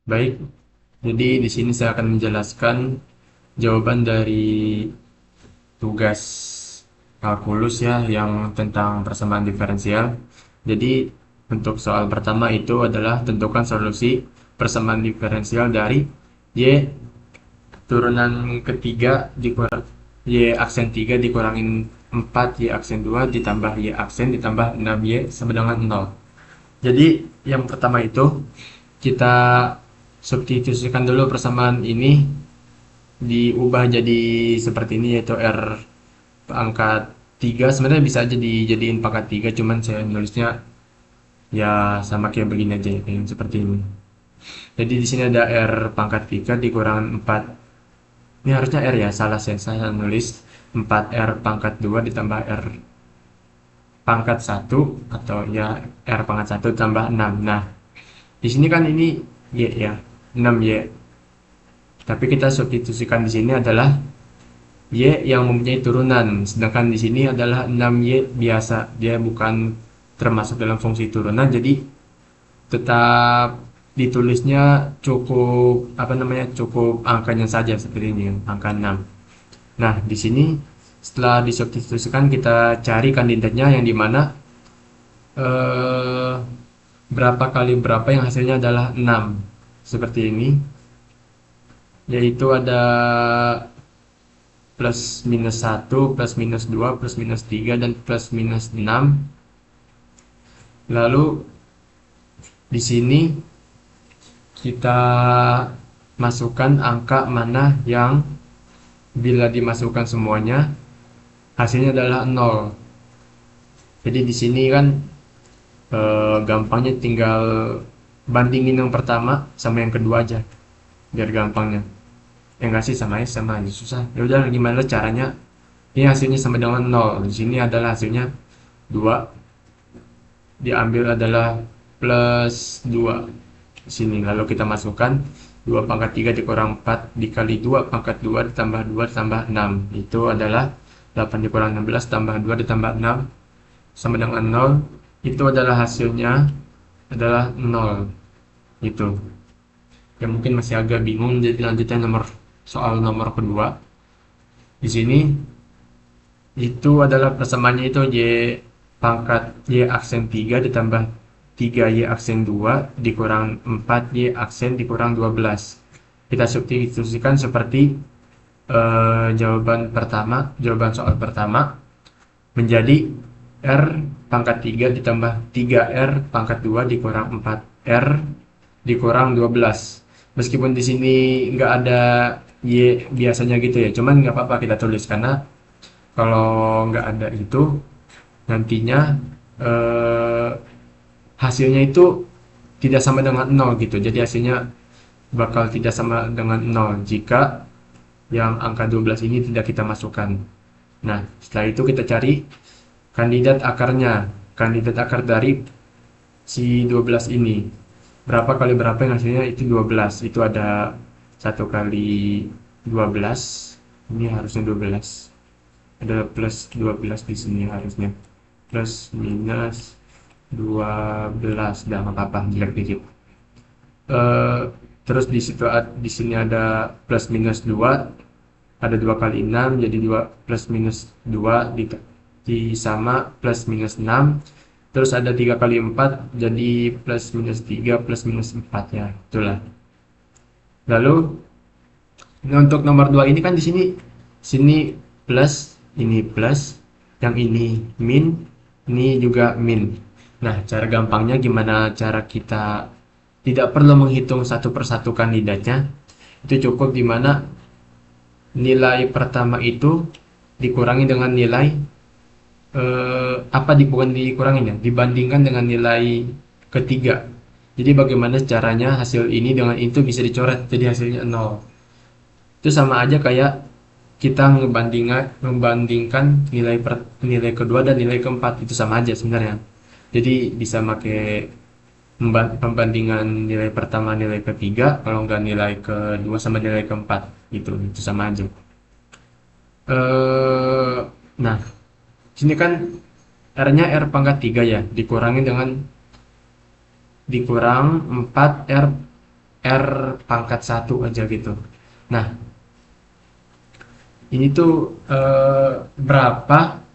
Baik, jadi di sini saya akan menjelaskan jawaban dari tugas kalkulus ya yang tentang persamaan diferensial. Jadi untuk soal pertama itu adalah tentukan solusi persamaan diferensial dari y turunan ketiga dikurang y aksen 3 dikurangin 4 y aksen 2 ditambah y aksen ditambah 6 y sama dengan 0. Jadi yang pertama itu kita substitusikan dulu persamaan ini, diubah jadi seperti ini, yaitu R pangkat 3 sebenarnya bisa aja dijadiin pangkat 3, cuman saya nulisnya ya sama kayak begini aja, yang seperti ini. Jadi di sini ada R pangkat 3 dikurangan 4. Ini harusnya R ya, salah saya nulis 4R pangkat 2 ditambah R pangkat 1 atau ya R pangkat 1 tambah 6. Nah, di sini kan ini Y ya, 6Y. Tapi kita substitusikan di sini adalah Y yang mempunyai turunan, sedangkan di sini adalah 6Y biasa, dia bukan termasuk dalam fungsi turunan, jadi tetap ditulisnya cukup apa namanya, cukup angkanya saja seperti ini, angka 6. Nah, di sini setelah disubstitusikan kita cari kandidatnya yang dimana eh, berapa kali berapa yang hasilnya adalah 6 seperti ini, yaitu ada plus minus 1, plus minus 2, plus minus 3, dan plus minus 6. Lalu di sini kita masukkan angka mana yang bila dimasukkan semuanya hasilnya adalah 0. Jadi di sini kan gampangnya tinggal bandingin yang pertama sama yang kedua aja biar gampangnya. Ya enggak sih, sama aja susah. Ya udah, gimana caranya? Ini hasilnya sama dengan 0. Di sini adalah hasilnya 2, diambil adalah plus 2 di sini. Lalu kita masukkan 2 pangkat 3 dikurang 4 dikali 2 pangkat 2 ditambah 2 ditambah 6. Itu adalah 8 dikurang 16 tambah 2 ditambah 6 sama dengan 0. Itu adalah hasilnya adalah 0. Itu. Ya mungkin masih agak bingung, jadi lanjutnya soal nomor kedua. Di sini itu adalah persamaannya itu Y pangkat Y aksen 3 ditambah 3Y aksen 2 dikurang 4Y aksen dikurang 12. Kita substitusikan seperti jawaban soal pertama menjadi R pangkat 3 ditambah 3R pangkat 2 dikurang 4R dikurang 12. Meskipun di sini nggak ada Y biasanya gitu ya, cuman nggak apa-apa kita tulis karena kalau nggak ada itu nantinya eh, hasilnya itu tidak sama dengan 0 gitu. Jadi hasilnya bakal tidak sama dengan 0 jika yang angka 12 ini tidak kita masukkan. Nah, setelah itu kita cari kandidat akarnya. Kandidat akar dari si 12 ini. Berapa kali berapa yang hasilnya itu 12. Itu ada 1 kali 12. Ini harusnya 12. Ada plus 12 di sini harusnya. Plus minus 12, dah nggak apa-apa, jelek dikit. Eh, terus di sini ada plus minus 2, ada 2 kali 6 jadi 2 plus minus 2 di sama plus minus 6. Terus ada 3 kali 4 jadi plus minus 3 plus minus 4 ya, itulah. Lalu untuk nomor 2 ini kan di sini plus, ini plus, yang ini min, ini juga min. Nah, cara gampangnya gimana cara kita tidak perlu menghitung satu persatu kandidatnya. Itu cukup dimana nilai pertama itu dikurangi dengan nilai bukan dikurangin ya, dibandingkan dengan nilai ketiga. Jadi bagaimana caranya hasil ini dengan itu bisa dicoret jadi hasilnya 0. Itu sama aja kayak kita membandingkan nilai kedua dan nilai keempat, itu sama aja sebenarnya. Jadi bisa pakai pembandingan nilai pertama nilai ketiga, kalau nggak nilai kedua sama nilai keempat, itu sama aja. eh nah, sini kan R-nya R pangkat 3 ya, dikurang 4 R R pangkat 1 aja gitu. Nah, ini tuh berapa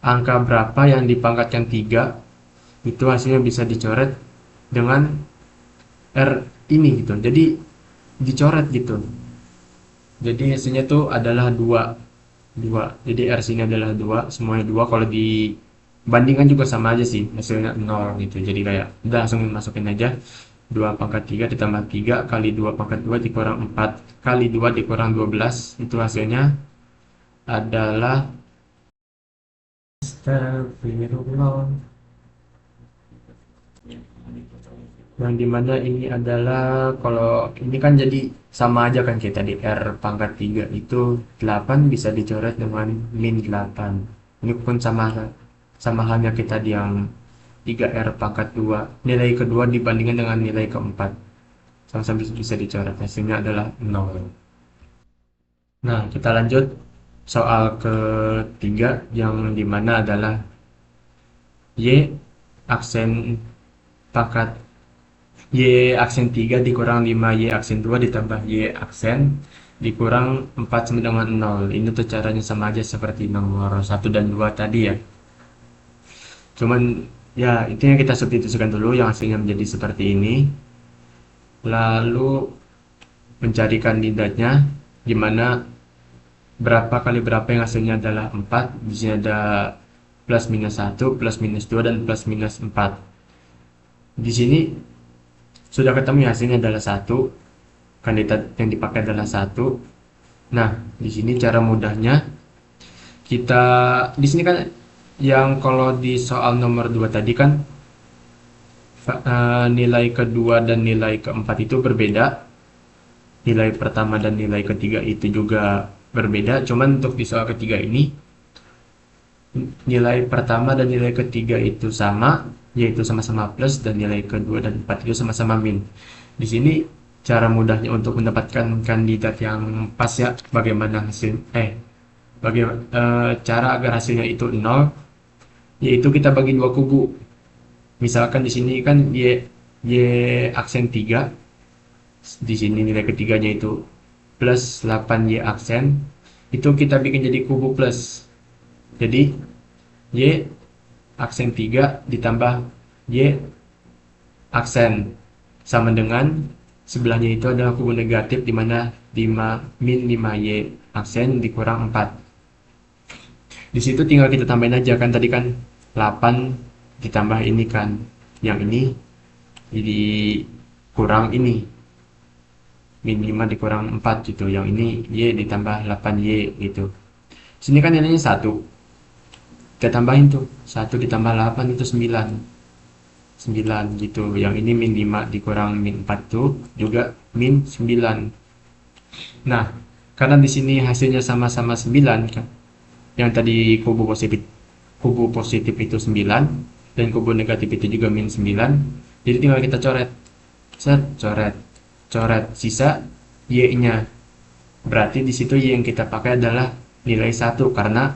angka berapa yang dipangkatkan 3 itu hasilnya bisa dicoret dengan R ini gitu. Jadi dicoret gitu. Jadi hasilnya tuh adalah 2. Jadi R sini adalah 2, semuanya 2. Kalau dibandingkan juga sama aja sih, hasilnya 0 gitu. Jadi kayak udah langsung masukin aja 2 pangkat 3 ditambah 3 kali 2 pangkat 2 dikurang 4 kali 2 dikurang 12, itu hasilnya adalah astagfirullah, yang dimana ini adalah, kalau ini kan jadi sama aja kan kita di R pangkat 3 itu 8 bisa dicoret dengan min 8. Ini pun sama sama halnya kita di yang 3R pangkat 2, nilai kedua dibandingkan dengan nilai keempat sama-sama bisa dicoret, hasilnya adalah 0. Nah, kita lanjut soal ketiga yang dimana adalah Y aksen pangkat Y aksen 3 dikurang 5 Y aksen 2 ditambah Y aksen dikurang 4 sama dengan 0. Ini tuh caranya sama aja seperti nomor 1 dan 2 tadi ya. Cuman ya itu yang kita substitusikan dulu yang hasilnya menjadi seperti ini. Lalu mencari kandidatnya, dimana berapa kali berapa yang hasilnya adalah 4. Di sini ada plus minus 1, plus minus 2, dan plus minus 4. Di sini sudah ketemu ya, hasilnya adalah 1. Kandidat yang dipakai adalah 1. Nah, di sini cara mudahnya kita di sini kan yang kalau di soal nomor 2 tadi kan nilai kedua dan nilai keempat itu berbeda. Nilai pertama dan nilai ketiga itu juga berbeda. Cuman untuk di soal ketiga ini nilai pertama dan nilai ketiga itu sama, yaitu sama-sama plus, dan nilai kedua dan empat itu sama-sama min. Di sini cara mudahnya untuk mendapatkan kandidat yang pas ya, bagaimana bagaimana cara agar hasilnya itu 0, yaitu kita bagi dua kubu. Misalkan di sini kan y aksen 3, di sini nilai ketiganya itu plus 8y aksen, itu kita bikin jadi kubu plus. Jadi Y aksen 3 ditambah Y aksen sama dengan sebelahnya itu adalah kubu negatif, dimana 5 min 5Y aksen dikurang 4. Di situ tinggal kita tambahin aja kan, tadi kan 8 ditambah ini kan, yang ini jadi kurang ini min 5 dikurang 4 gitu, yang ini Y ditambah 8Y gitu. Sini kan nilainya 1, kita tambahin tuh 1 ditambah 8 itu 9 gitu, yang ini min 5 dikurang min 4 tuh juga min 9. Nah, karena di sini hasilnya sama-sama 9 kan, yang tadi kubu positif itu 9 dan kubu negatif itu juga min 9, jadi tinggal kita coret, coret sisa Y nya, berarti di situ Y yang kita pakai adalah nilai 1, karena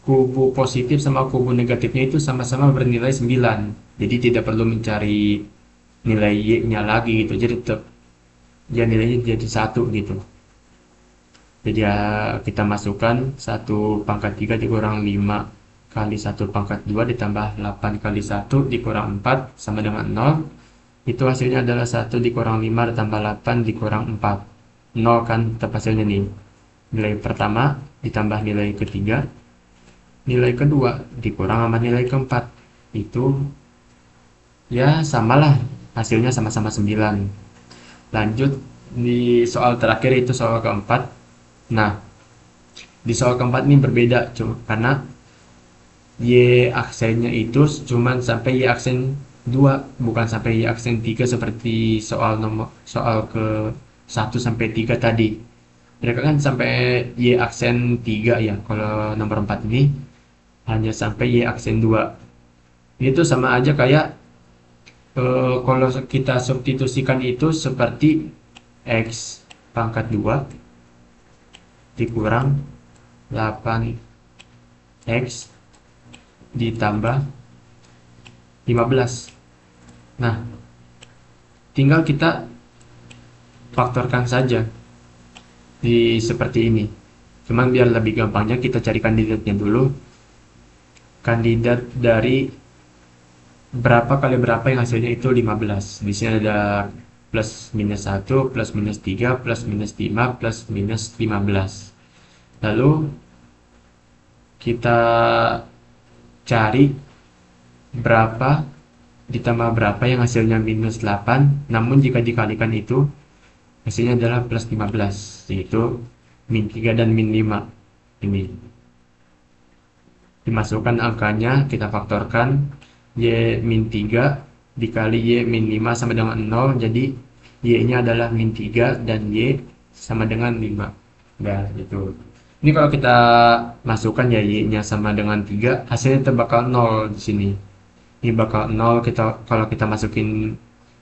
kubu positif sama kubu negatifnya itu sama-sama bernilai 9. Jadi tidak perlu mencari nilai Y-nya lagi gitu. Jadi tetap ya nilainya jadi 1 gitu. Jadi ya kita masukkan 1 pangkat 3 dikurang 5 kali 1 pangkat 2 ditambah 8 kali 1 dikurang 4 sama dengan 0. Itu hasilnya adalah 1 dikurang 5 ditambah 8 dikurang 4. 0 kan tetap hasilnya nih. Nilai pertama ditambah nilai ketiga, nilai kedua dikurang sama nilai keempat, itu ya samalah, hasilnya sama-sama 9. Lanjut di soal terakhir, itu soal keempat. Nah, di soal keempat ini berbeda karena Y aksennya itu cuman sampai Y aksen 2, bukan sampai Y aksen 3 seperti soal ke 1 sampai 3 tadi. Mereka kan sampai Y aksen 3 ya, kalau nomor 4 ini hanya sampai Y aksen 2. Ini tuh sama aja kayak kalau kita substitusikan itu seperti X pangkat 2 dikurang 8X ditambah 15. Nah, tinggal kita faktorkan saja di seperti ini. Cuman biar lebih gampangnya kita cari kandidatnya dulu. Kandidat dari berapa kali berapa yang hasilnya itu 15. Di sini ada plus minus 1, plus minus 3, plus minus 5, plus minus 15. Lalu kita cari berapa ditambah berapa yang hasilnya minus 8, namun jika dikalikan itu hasilnya adalah plus 15, yaitu min 3 dan min 5. Ini dimasukkan angkanya, kita faktorkan y min 3 dikali y min 5 sama dengan 0, jadi y nya adalah min 3 dan y sama dengan 5. Nah gitu. Ini kalau kita masukkan ya y nya sama dengan 3, hasilnya bakal 0 di sini. Ini bakal 0, kita kalau kita masukin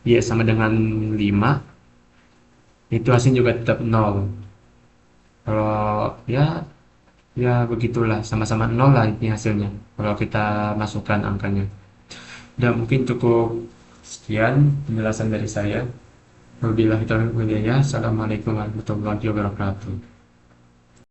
y sama dengan 5, itu hasilnya juga tetap 0. Kalau ya begitulah, sama-sama 0 lah ini hasilnya kalau kita masukkan angkanya. Dan mungkin cukup sekian penjelasan dari saya. Wabillahi taufiq wal hidayah. Assalamualaikum warahmatullahi wabarakatuh.